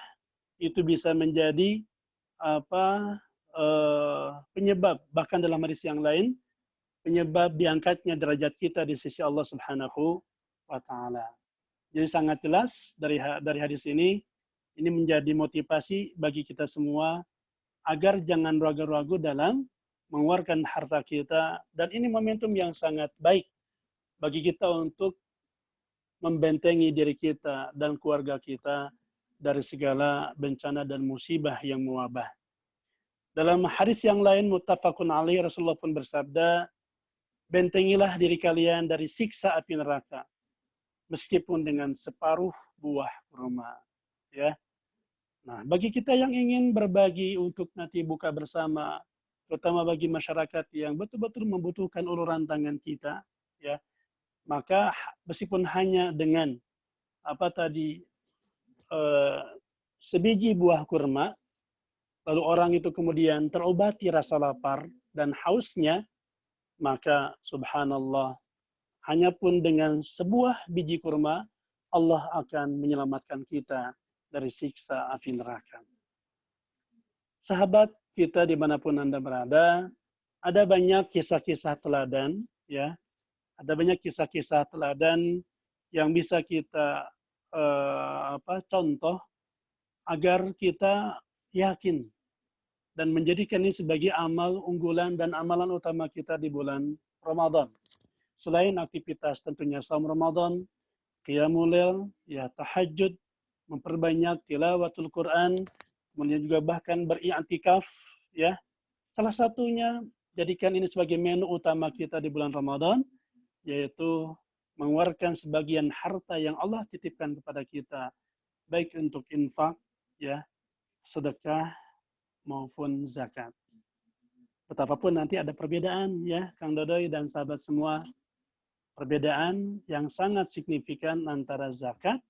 itu bisa menjadi penyebab, bahkan dalam hadis yang lain, penyebab diangkatnya derajat kita di sisi Allah Subhanahu wa Ta'ala. Jadi sangat jelas dari hadis ini menjadi motivasi bagi kita semua agar jangan ragu-ragu dalam mengeluarkan harta kita. Dan ini momentum yang sangat baik bagi kita untuk membentengi diri kita dan keluarga kita dari segala bencana dan musibah yang mewabah. Dalam hadis yang lain, muttafaqun alaih, Rasulullah pun bersabda, bentengilah diri kalian dari siksa api neraka, meskipun dengan separuh buah kurma. Ya. Nah, bagi kita yang ingin berbagi untuk nanti buka bersama, terutama bagi masyarakat yang betul-betul membutuhkan uluran tangan kita, ya, maka meskipun hanya dengan sebiji buah kurma, lalu orang itu kemudian terobati rasa lapar dan hausnya, maka subhanallah, hanya pun dengan sebuah biji kurma, Allah akan menyelamatkan kita dari siksa api neraka. Sahabat kita dimanapun Anda berada, ada banyak kisah-kisah teladan, ya, ada banyak kisah-kisah teladan yang bisa kita contoh agar kita yakin dan menjadikan ini sebagai amal unggulan dan amalan utama kita di bulan Ramadan. Selain aktivitas tentunya saum Ramadan, qiyamul lail, ya tahajud, memperbanyak tilawatul Quran, kemudian juga bahkan beriktikaf, ya. Salah satunya jadikan ini sebagai menu utama kita di bulan Ramadan, yaitu mengeluarkan sebagian harta yang Allah titipkan kepada kita, baik untuk infak, ya, sedekah maupun zakat. Betapapun nanti ada perbedaan, ya, Kang Dodoy dan sahabat semua, perbedaan yang sangat signifikan antara zakat,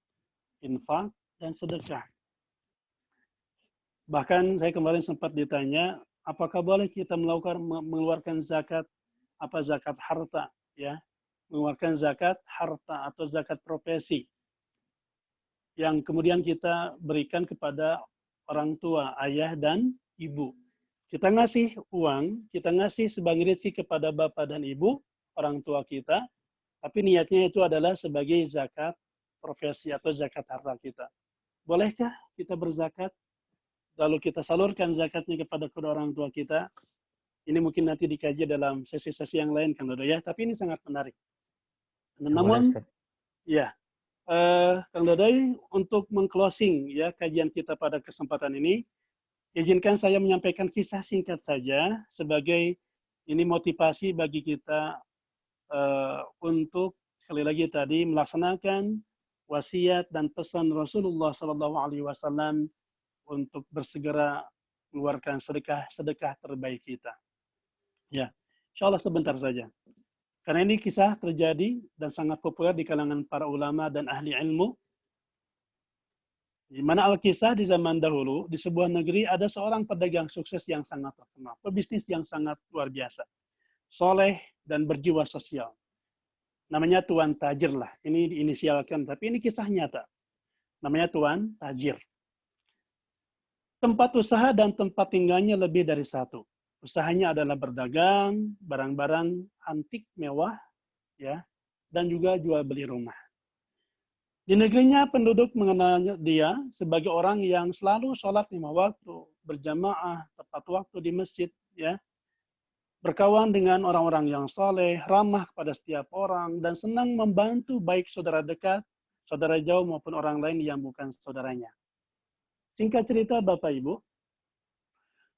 infak, dan sedekah. Bahkan saya kemarin sempat ditanya, apakah boleh kita mengeluarkan zakat, zakat harta, ya, mengeluarkan zakat harta atau zakat profesi yang kemudian kita berikan kepada orang tua, ayah dan ibu. Kita ngasih uang, kita ngasih sebagai rezeki kepada bapak dan ibu, orang tua kita, tapi niatnya itu adalah sebagai zakat profesi atau zakat harta kita. Bolehkah kita berzakat, lalu kita salurkan zakatnya kepada kedua orang tua kita? Ini mungkin nanti dikaji dalam sesi-sesi yang lain, Kang Dodo ya, tapi ini sangat menarik. Ya, boleh, Namun, Ustaz. ya, Kang Dodoy, untuk meng-closing ya kajian kita pada kesempatan ini, izinkan saya menyampaikan kisah singkat saja sebagai ini motivasi bagi kita untuk sekali lagi tadi melaksanakan wasiat dan pesan Rasulullah Sallallahu Alaihi Wasallam untuk bersegera mengeluarkan sedekah terbaik kita. Ya, insya Allah sebentar saja. Karena ini kisah terjadi dan sangat populer di kalangan para ulama dan ahli ilmu. Di mana Al-Kisah di zaman dahulu, di sebuah negeri ada seorang pedagang sukses yang sangat terkenal, pebisnis yang sangat luar biasa, soleh dan berjiwa sosial. Namanya Tuan Tajir lah, ini diinisialkan, tapi ini kisah nyata. Namanya Tuan Tajir. Tempat usaha dan tempat tinggalnya lebih dari satu. Usahanya adalah berdagang, barang-barang antik mewah, ya, dan juga jual beli rumah. Di negerinya penduduk mengenal dia sebagai orang yang selalu sholat 5 waktu, berjamaah, tepat waktu di masjid, ya, berkawan dengan orang-orang yang soleh, ramah kepada setiap orang, dan senang membantu baik saudara dekat, saudara jauh maupun orang lain yang bukan saudaranya. Singkat cerita Bapak Ibu,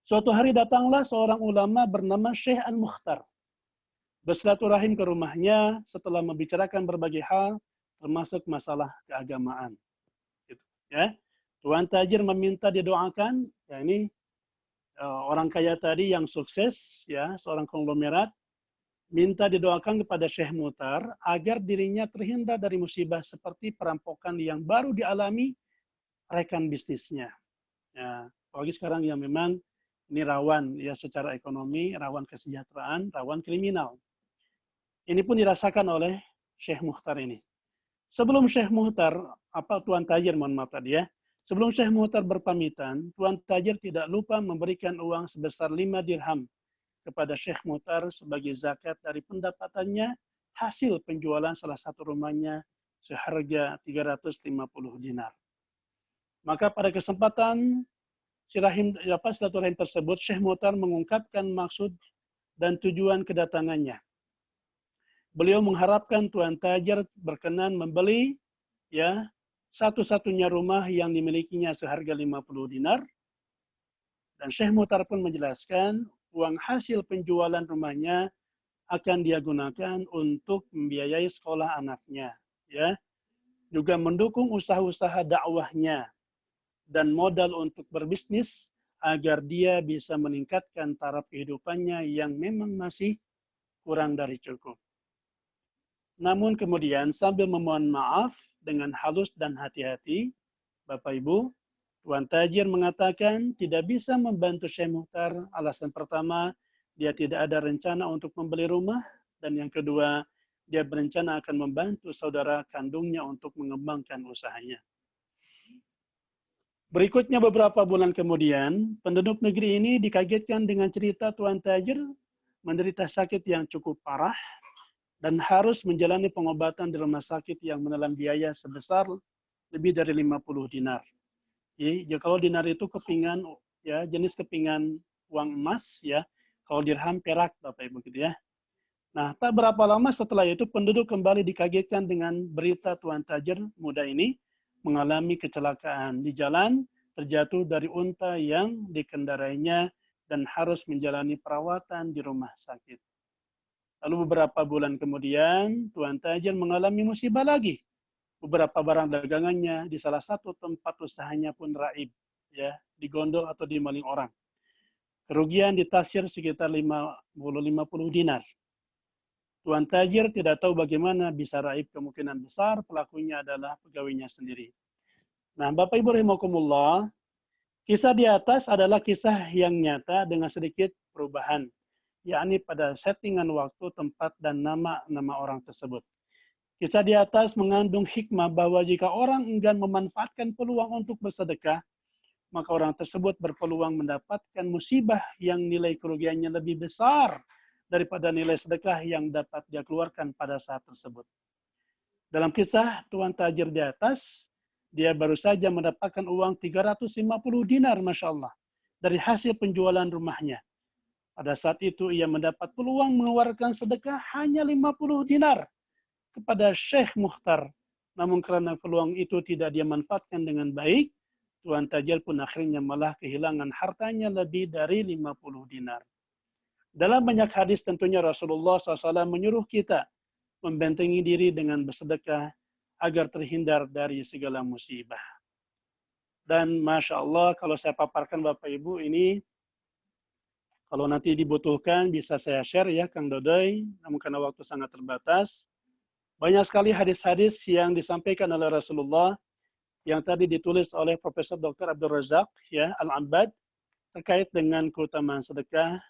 suatu hari datanglah seorang ulama bernama Syekh Al-Mukhtar. Bersilaturahim ke rumahnya setelah membicarakan berbagai hal, termasuk masalah keagamaan. Gitu, ya. Tuan Tajir meminta didoakan, ya ini orang kaya tadi yang sukses, ya seorang konglomerat, minta didoakan kepada Syekh Mukhtar agar dirinya terhindar dari musibah seperti perampokan yang baru dialami rekan bisnisnya. Ya, apalagi sekarang yang memang ini rawan ya secara ekonomi, rawan kesejahteraan, rawan kriminal. Ini pun dirasakan oleh Syekh Mukhtar ini. Sebelum Syekh Mukhtar, Tuan Tajir, mohon maaf tadi ya. Sebelum Syekh Mukhtar berpamitan, Tuan Tajir tidak lupa memberikan uang sebesar 5 dirham kepada Syekh Mukhtar sebagai zakat dari pendapatannya hasil penjualan salah satu rumahnya seharga 350 dinar. Maka pada kesempatan silaturahim tersebut, Syekh Mukhtar mengungkapkan maksud dan tujuan kedatangannya. Beliau mengharapkan Tuan Tajir berkenan membeli ya satu-satunya rumah yang dimilikinya seharga 50 dinar. Dan Syekh Mukhtar pun menjelaskan uang hasil penjualan rumahnya akan dia gunakan untuk membiayai sekolah anaknya, ya. Juga mendukung usaha-usaha dakwahnya dan modal untuk berbisnis agar dia bisa meningkatkan taraf kehidupannya yang memang masih kurang dari cukup. Namun kemudian sambil memohon maaf dengan halus dan hati-hati, Bapak Ibu, Tuan Tajir mengatakan tidak bisa membantu Syekh Mukhtar. Alasan pertama, dia tidak ada rencana untuk membeli rumah. Dan yang kedua, dia berencana akan membantu saudara kandungnya untuk mengembangkan usahanya. Berikutnya beberapa bulan kemudian, penduduk negeri ini dikagetkan dengan cerita Tuan Tajir menderita sakit yang cukup parah dan harus menjalani pengobatan di rumah sakit yang menelan biaya sebesar lebih dari 50 dinar. Ya, kalau dinar itu kepingan, ya jenis kepingan uang emas, ya. Kalau dirham perak, Bapak Ibu gitu ya. Nah, tak berapa lama setelah itu penduduk kembali dikagetkan dengan berita Tuan Tajir muda ini mengalami kecelakaan di jalan, terjatuh dari unta yang dikendarainya dan harus menjalani perawatan di rumah sakit. Lalu beberapa bulan kemudian, Tuan Tajir mengalami musibah lagi. Beberapa barang dagangannya di salah satu tempat usahanya pun raib, ya, digondol atau dimaling orang. Kerugian ditaksir sekitar 50 dinar. Tuan Tajir tidak tahu bagaimana bisa raib, kemungkinan besar pelakunya adalah pegawainya sendiri. Nah, Bapak Ibu rahimakumullah, kisah di atas adalah kisah yang nyata dengan sedikit perubahan, yakni pada settingan waktu, tempat, dan nama orang tersebut. Kisah di atas mengandung hikmah bahwa jika orang enggan memanfaatkan peluang untuk bersedekah, maka orang tersebut berpeluang mendapatkan musibah yang nilai kerugiannya lebih besar daripada nilai sedekah yang dapat dia keluarkan pada saat tersebut. Dalam kisah Tuan Tajir di atas, dia baru saja mendapatkan uang 350 dinar, Masya Allah, dari hasil penjualan rumahnya. Pada saat itu ia mendapat peluang mengeluarkan sedekah hanya 50 dinar kepada Syekh Mukhtar. Namun karena peluang itu tidak dia manfaatkan dengan baik, Tuan Tajir pun akhirnya malah kehilangan hartanya lebih dari 50 dinar. Dalam banyak hadis tentunya Rasulullah SAW menyuruh kita membentengi diri dengan bersedekah agar terhindar dari segala musibah. Dan Masya Allah, kalau saya paparkan Bapak Ibu ini, kalau nanti dibutuhkan bisa saya share ya Kang Dodoy, namun karena waktu sangat terbatas. Banyak sekali hadis-hadis yang disampaikan oleh Rasulullah yang tadi ditulis oleh Profesor Dr. Abdul Razak ya, Al-Ambad terkait dengan keutamaan sedekah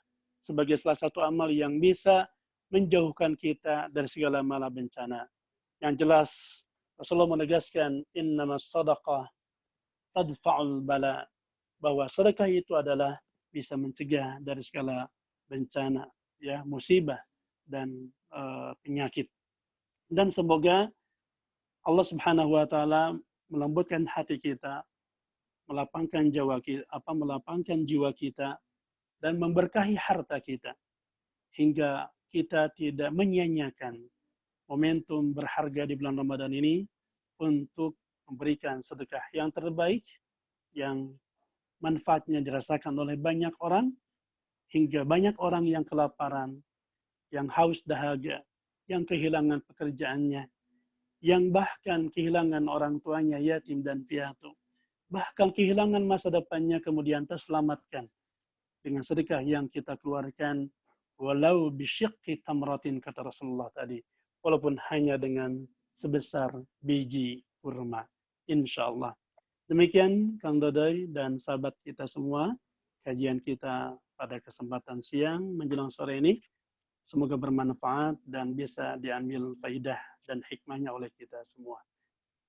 sebagai salah satu amal yang bisa menjauhkan kita dari segala mala bencana. Yang jelas Rasulullah menegaskan innamas sadaqah tadfa'ul bala, bahwa sedekah itu adalah bisa mencegah dari segala bencana, ya, musibah dan penyakit. Dan semoga Allah Subhanahu wa taala melembutkan hati kita, melapangkan jiwa kita dan memberkahi harta kita hingga kita tidak menyia-nyiakan momentum berharga di bulan Ramadan ini untuk memberikan sedekah yang terbaik yang manfaatnya dirasakan oleh banyak orang hingga banyak orang yang kelaparan, yang haus dahaga, yang kehilangan pekerjaannya, yang bahkan kehilangan orang tuanya yatim dan piatu, bahkan kehilangan masa depannya kemudian terselamatkan dengan sedekah yang kita keluarkan walau bisyiqqi tamratin kata Rasulullah tadi, walaupun hanya dengan sebesar biji kurma, insyaallah. Demikian Kang Dodoy dan sahabat kita semua, kajian kita pada kesempatan siang menjelang sore ini. Semoga bermanfaat dan bisa diambil faidah dan hikmahnya oleh kita semua.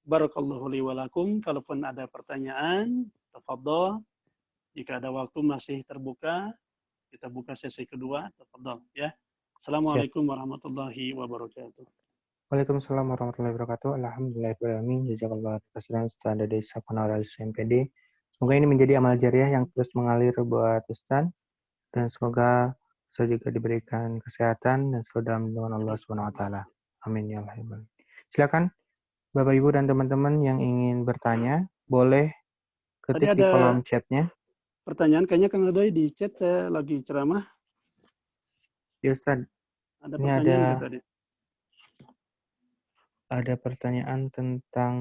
Barakallahu li wa lakum. Kalaupun ada pertanyaan, tafadhol. Jika ada waktu masih terbuka, kita buka sesi kedua, tafadhol ya. Assalamualaikum warahmatullahi wabarakatuh. Waalaikumsalam warahmatullahi wabarakatuh. Alhamdulillahirrahmanirrahim. Jazakallah khairan Ustaz dari Saponauralis MPD. Semoga ini menjadi amal jariah yang terus mengalir buat Ustaz, dan semoga Ustaz juga diberikan kesehatan dan selalu dalam lindungan Allah SWT. Amin ya Allah. Silakan Bapak Ibu dan teman-teman yang ingin bertanya, boleh ketik di kolom chatnya. Pertanyaan kayaknya Kang Dodoy di chat, saya lagi ceramah. Ya Ustaz. Ada Ini pertanyaan tadi. Ada pertanyaan tentang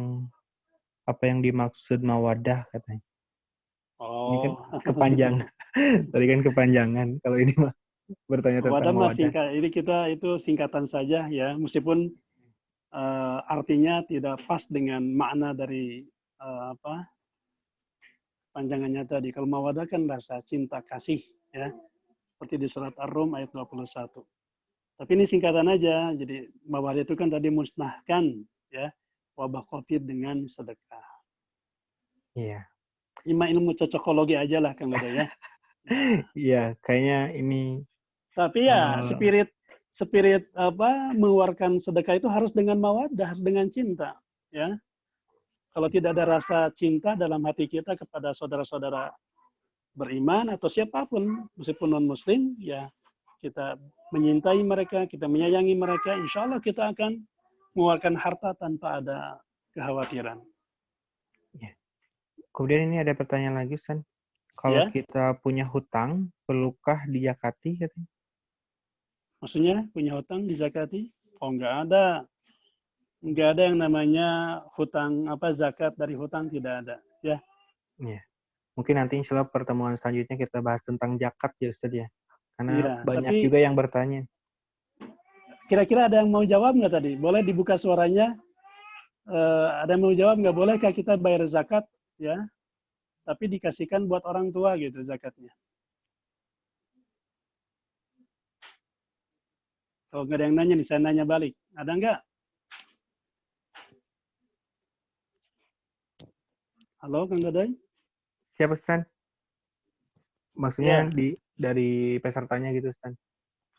apa yang dimaksud mawadah katanya. Ini kan kepanjangan. Tadi kan kepanjangan. Kalau ini mah bertanya tentang mawadah. Singkat. Ini kita itu singkatan saja ya, meskipun artinya tidak pas dengan makna dari panjangannya tadi. Kalau mawadah kan rasa cinta kasih ya, seperti di surat Ar-Rum ayat 21. Tapi ini singkatan aja. Jadi mawadah itu kan tadi musnahkan ya wabah Covid dengan sedekah. Iya. Ilmu cocokologi aja lah Kang Dodoy ya. Iya, kayaknya ini. Tapi ya spirit mengeluarkan sedekah itu harus dengan mawaddah, harus dengan cinta, ya. Kalau tidak ada rasa cinta dalam hati kita kepada saudara-saudara beriman atau siapapun, meskipun non-muslim, ya kita menyintai mereka, kita menyayangi mereka, insya Allah kita akan mengeluarkan harta tanpa ada kekhawatiran. Ya. Kemudian ini ada pertanyaan lagi, San. Kalau kita punya hutang, perlukah dizakati katanya? Maksudnya punya hutang dizakati? Oh, enggak ada. Enggak ada yang namanya hutang zakat dari hutang, tidak ada, ya. Iya. Mungkin nanti insya Allah pertemuan selanjutnya kita bahas tentang zakat ya Ustaz ya. Karena banyak juga yang bertanya. Kira-kira ada yang mau jawab nggak tadi? Boleh dibuka suaranya. Ada yang mau jawab nggak? Bolehkah kita bayar zakat ya? Tapi dikasihkan buat orang tua gitu zakatnya. Kalau nggak ada yang nanya nih, saya nanya balik. Ada nggak? Halo, Kang Dodoy? Siapa Ustaz? Maksudnya Ya, dari pesertanya gitu Ustaz.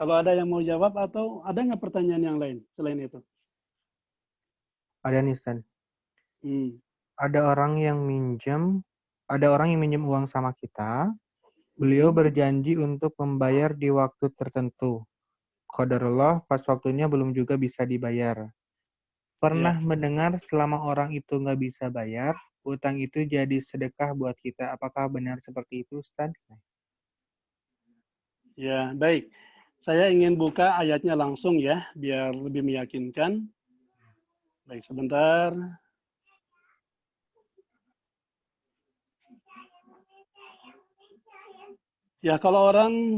kalau ada yang mau jawab atau ada nggak pertanyaan yang lain selain itu? Ada nih Ustaz. Hmm. Ada orang yang minjem uang sama kita. Beliau berjanji untuk membayar di waktu tertentu. Qadarullah, pas waktunya belum juga bisa dibayar. Ya, Pernah mendengar selama orang itu nggak bisa bayar, utang itu jadi sedekah buat kita. Apakah benar seperti itu, Ustaz? ya, baik. Saya ingin buka ayatnya langsung ya, biar lebih meyakinkan. Baik, sebentar. Ya, kalau orang